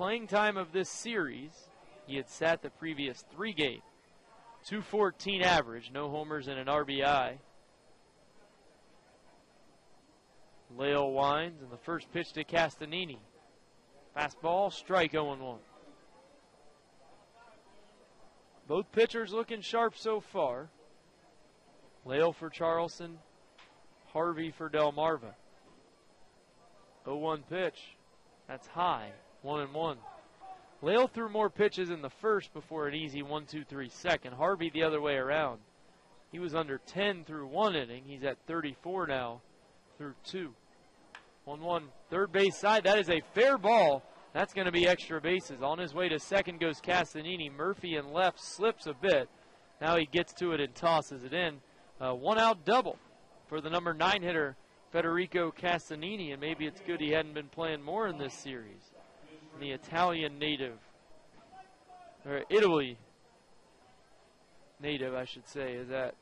playing time of this series. He had sat the previous 3 games. 214 average, no homers and an RBI. Leal winds, and the first pitch to Castanini. Fastball, strike 0-1. Both pitchers looking sharp so far. Leal for Charleston, Harvey for Delmarva. 0-1 pitch. That's high. 1-1. Leal threw more pitches in the first before an easy 1-2-3 second. Harvey the other way around. He was under 10 through 1 inning. He's at 34 now through 2. 1-1 third base side. That is a fair ball. That's going to be extra bases. On his way to second goes Castanini. Murphy in left slips a bit. Now he gets to it and tosses it in. 1-out double for the number 9 hitter, Federico Castanini, and maybe it's good he hadn't been playing more in this series. The Italian native, or Italy native, I should say, is that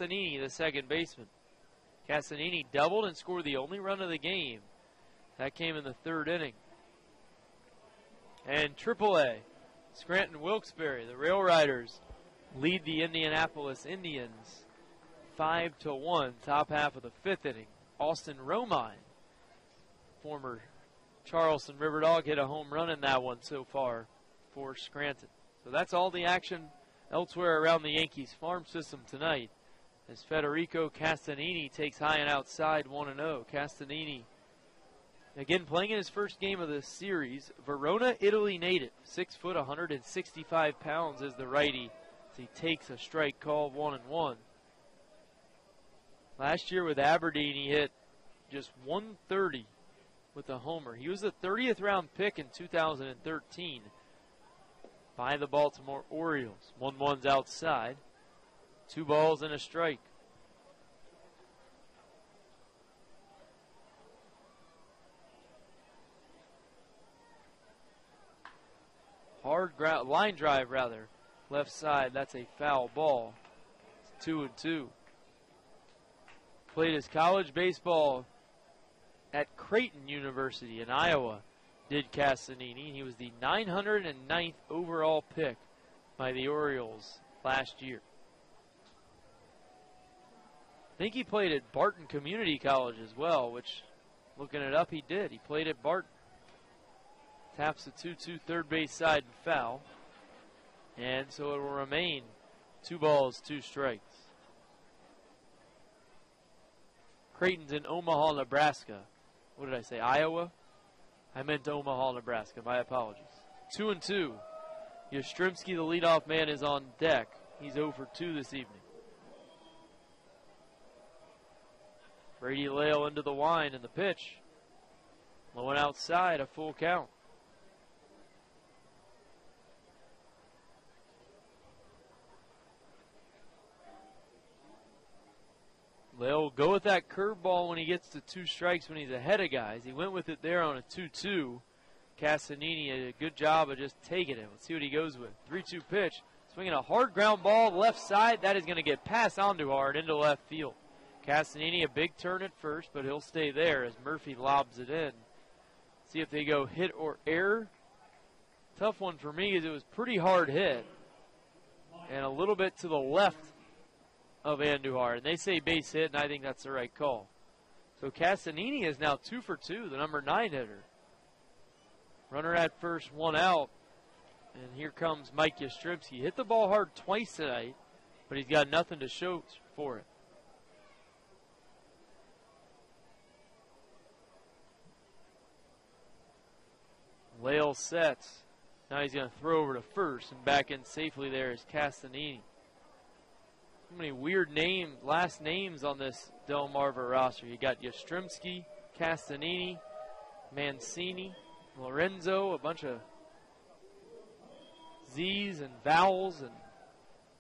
Castanini, the second baseman. Castanini doubled and scored the only run of the game. That came in the 3rd inning. And AAA, Scranton Wilkes-Barre, the Rail Riders lead the Indianapolis Indians 5-1, top half of the 5th inning. Austin Romine, former Charleston River Dog, hit a home run in that one so far for Scranton. So that's all the action elsewhere around the Yankees farm system tonight, as Federico Castanini takes high and outside 1-0. Castanini, again, playing in his first game of the series. Verona, Italy native. 6 foot, 165 pounds is the righty, as he takes a strike call 1-1. Last year with Aberdeen, he hit just 130 with a homer. He was the 30th round pick in 2013 by the Baltimore Orioles. 1-1's outside. 2 balls and a strike. Hard line drive, rather. Left side, that's a foul ball. It's 2-2. Played his college baseball at Creighton University in Iowa, did Castanini. He was the 909th overall pick by the Orioles last year. I think he played at Barton Community College as well, which, looking it up, he did. He played at Barton. Taps the 2-2 third base side and foul. And so it will remain 2 balls, 2 strikes. Creighton's in Omaha, Nebraska. What did I say, Iowa? I meant Omaha, Nebraska. My apologies. 2-2. Yastrzemski, the leadoff man, is on deck. He's 0 for 2 this evening. Brady Leal into the wind and the pitch. Low and outside, a full count. Leal will go with that curveball when he gets to 2 strikes when he's ahead of guys. He went with it there on a 2-2. Castanini did a good job of just taking it. Let's see what he goes with. 3-2 pitch. Swinging a hard ground ball left side. That is going to get passed on to hard into left field. Castanini, a big turn at first, but he'll stay there as Murphy lobs it in. See if they go hit or error. Tough one for me because it was pretty hard hit. And a little bit to the left of Andujar. And they say base hit, and I think that's the right call. So Castanini is now 2 for 2, the number 9 hitter. Runner at first, 1 out. And here comes Mike Yastrzemski. Hit the ball hard twice tonight, but he's got nothing to show for it. Leal sets. Now he's going to throw over to first, and back in safely there is Castanini. So many weird last names on this Delmarva roster. You got Yastrzemski, Castanini, Mancini, Lorenzo, a bunch of Z's and vowels, and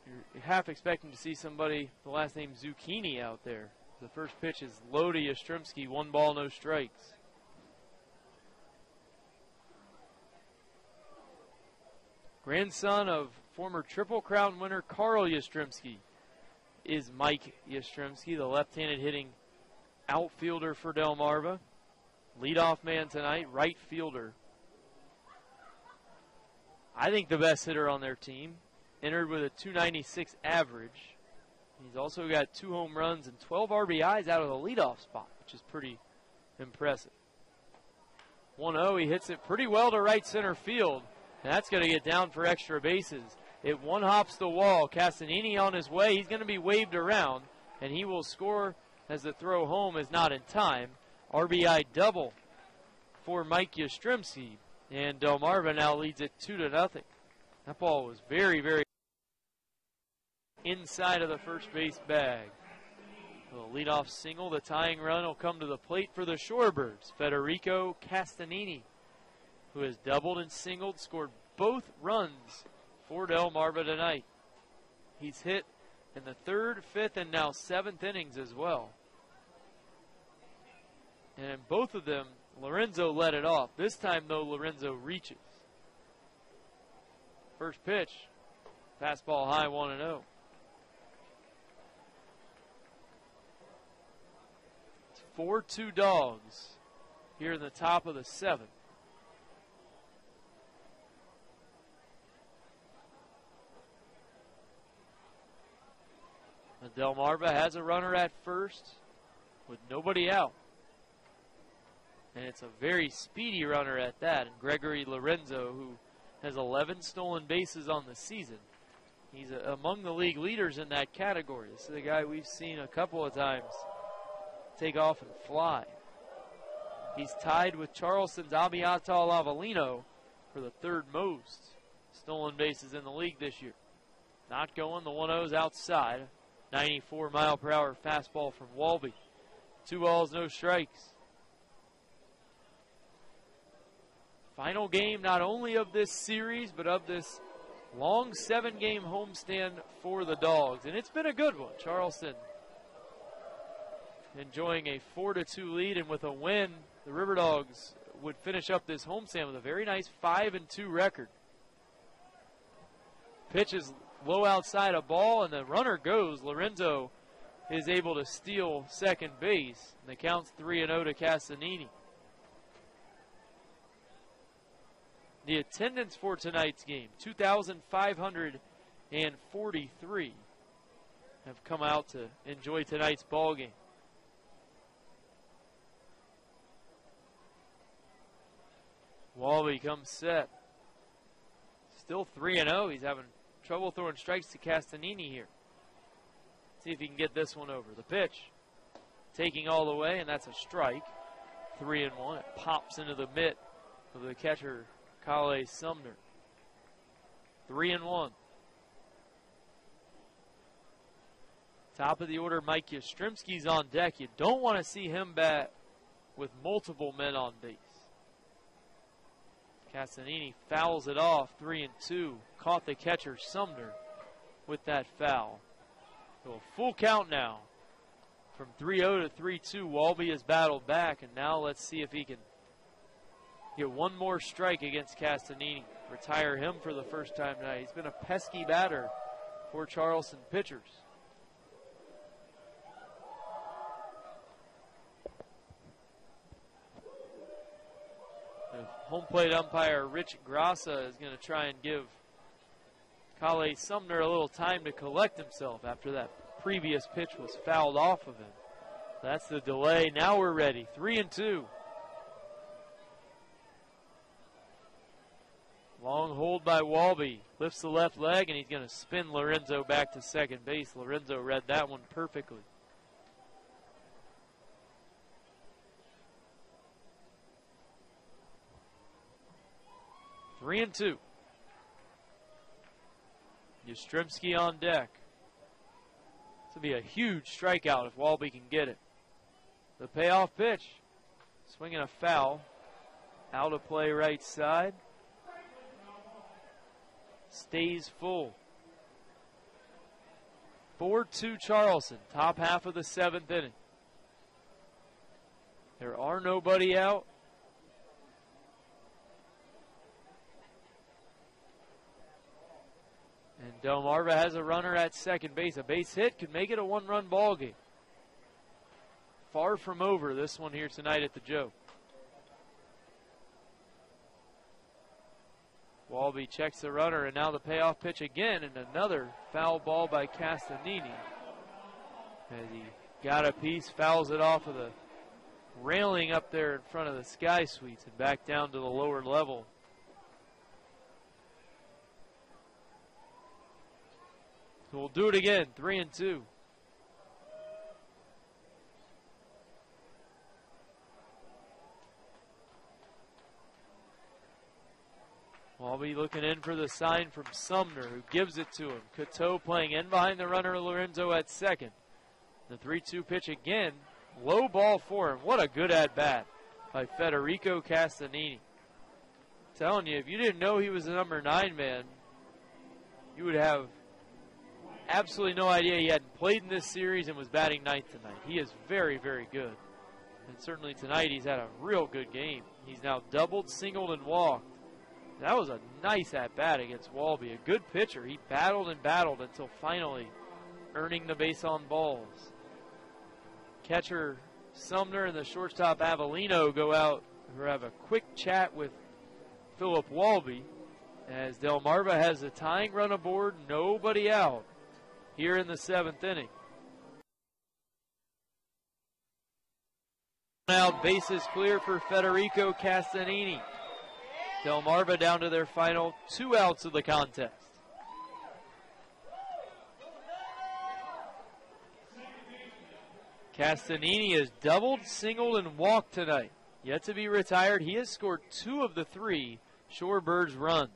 you're half expecting to see somebody, the last name Zucchini, out there. The first pitch is low to Yastrzemski, 1 ball, no strikes. Grandson of former Triple Crown winner Carl Yastrzemski is Mike Yastrzemski, the left-handed hitting outfielder for Delmarva. Leadoff man tonight, right fielder. I think the best hitter on their team. Entered with a .296 average. He's also got 2 home runs and 12 RBIs out of the leadoff spot, which is pretty impressive. 1-0, he hits it pretty well to right center field. And that's going to get down for extra bases. It one-hops the wall. Castanini on his way. He's going to be waved around, and he will score as the throw home is not in time. RBI double for Mike Yastrzemski, and Delmarva now leads it 2-0. That ball was very, very inside of the first base bag. The leadoff single, the tying run will come to the plate for the Shorebirds. Federico Castanini, who has doubled and singled, scored both runs for Delmarva tonight. He's hit in the 3rd, 5th, and now 7th innings as well. And in both of them, Lorenzo led it off. This time, though, Lorenzo reaches. First pitch, fastball high, 1-0. It's 4-2 Dogs here in the top of the 7th. Delmarva has a runner at first with nobody out. And it's a very speedy runner at that. And Gregory Lorenzo, who has 11 stolen bases on the season. He's among the league leaders in that category. This is a guy we've seen a couple of times take off and fly. He's tied with Charleston's Abiatal Avelino for the 3rd most stolen bases in the league this year. Not going, the 1-0's outside. 94-mile-per-hour fastball from Walby. 2 balls, no strikes. Final game not only of this series, but of this long 7-game homestand for the Dogs. And it's been a good one. Charleston enjoying a 4-2 lead, and with a win, the River Dogs would finish up this homestand with a very nice 5-2 record. Pitch is low outside a ball, and the runner goes. Lorenzo is able to steal second base, and the count's 3-0 to Castanini. The attendance for tonight's game, 2,543, have come out to enjoy tonight's ball game. Walby comes set. Still 3-0. He's having trouble throwing strikes to Castanini here. See if he can get this one over. The pitch taking all the way, and that's a strike. 3-1. It pops into the mitt of the catcher, Kale Sumner. 3-1. Top of the order, Mike Yastrzemski's on deck. You don't want to see him bat with multiple men on base. Castanini fouls it off, 3-2. Caught the catcher, Sumner, with that foul. So a full count now. From 3-0 to 3-2, Walby has battled back, and now let's see if he can get one more strike against Castanini. Retire him for the first time tonight. He's been a pesky batter for Charleston pitchers. The home plate umpire Rich Grassa is going to try and give Kale Sumner a little time to collect himself after that previous pitch was fouled off of him. That's the delay. Now we're ready. 3-2. Long hold by Walby. Lifts the left leg, and he's going to spin Lorenzo back to second base. Lorenzo read that one perfectly. Three and two. Yastrzemski on deck. This will be a huge strikeout if Walby can get it. The payoff pitch. Swinging a foul. Out of play right side. Stays full. 4-2 Charleston. Top half of the 7th inning. There are nobody out. And Delmarva has a runner at second base. A base hit could make it a one-run ball game. Far from over, this one here tonight at the Joe. Walby checks the runner, and now the payoff pitch again, and another foul ball by Castanini. As he got a piece, fouls it off of the railing up there in front of the Sky Suites and back down to the lower level. So we'll do it again, 3-2. Walby looking in for the sign from Sumner, who gives it to him. Coteau playing in behind the runner, Lorenzo at second. The 3-2 pitch again. Low ball for him. What a good at-bat by Federico Castanini. Telling you, if you didn't know he was the number 9 man, you would have absolutely no idea he hadn't played in this series and was batting ninth tonight. He is very, very good. And certainly tonight he's had a real good game. He's now doubled, singled, and walked. That was a nice at-bat against Walby. A good pitcher. He battled and battled until finally earning the base on balls. Catcher Sumner and the shortstop Avellino go out who have a quick chat with Philip Walby as Delmarva has a tying run aboard, nobody out here in the 7th inning. Out, bases clear for Federico Castanini. Delmarva down to their final 2 outs of the contest. Castanini has doubled, singled, and walked tonight. Yet to be retired, he has scored 2 of the 3 Shorebirds runs.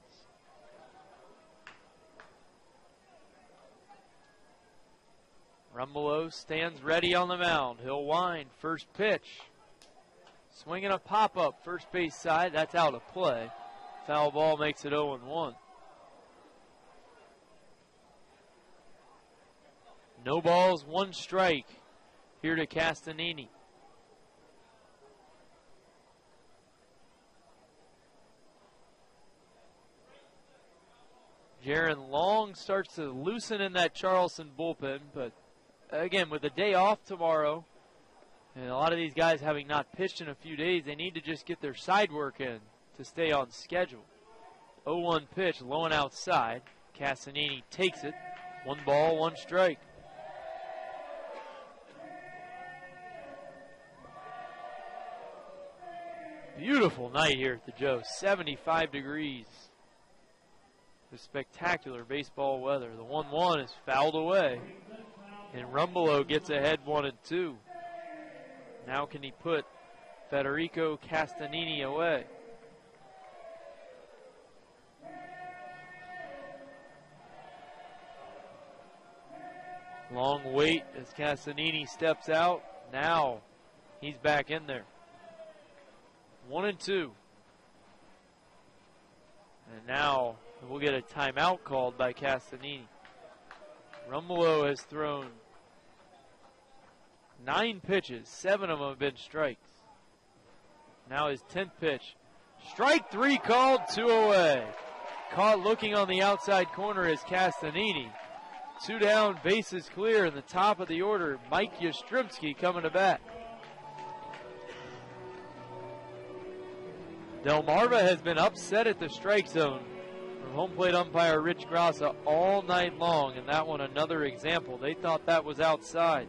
Rumbelow stands ready on the mound. He'll wind, first pitch. Swinging a pop-up, first base side. That's out of play. Foul ball makes it 0-1. No balls, 1 strike here to Castanini. Jaron Long starts to loosen in that Charleston bullpen, but again, with the day off tomorrow, and a lot of these guys having not pitched in a few days, they need to just get their side work in to stay on schedule. 0-1 pitch, low and outside. Castanini takes it. 1 ball, 1 strike. Beautiful night here at the Joe. 75 degrees. The spectacular baseball weather. The 1-1 is fouled away. And Rumbelow gets ahead 1-2. Now can he put Federico Castanini away? Long wait as Castanini steps out. Now he's back in there. 1-2. And now we'll get a timeout called by Castanini. Rumbelow has thrown 9 pitches. 7 of them have been strikes. Now his 10th pitch. Strike 3 called, 2 away. Caught looking on the outside corner is Castanini. 2 down, bases clear in the top of the order. Mike Yastrzemski coming to bat. Delmarva has been upset at the strike zone from home plate umpire Rich Grassa all night long, and that one another example. They thought that was outside.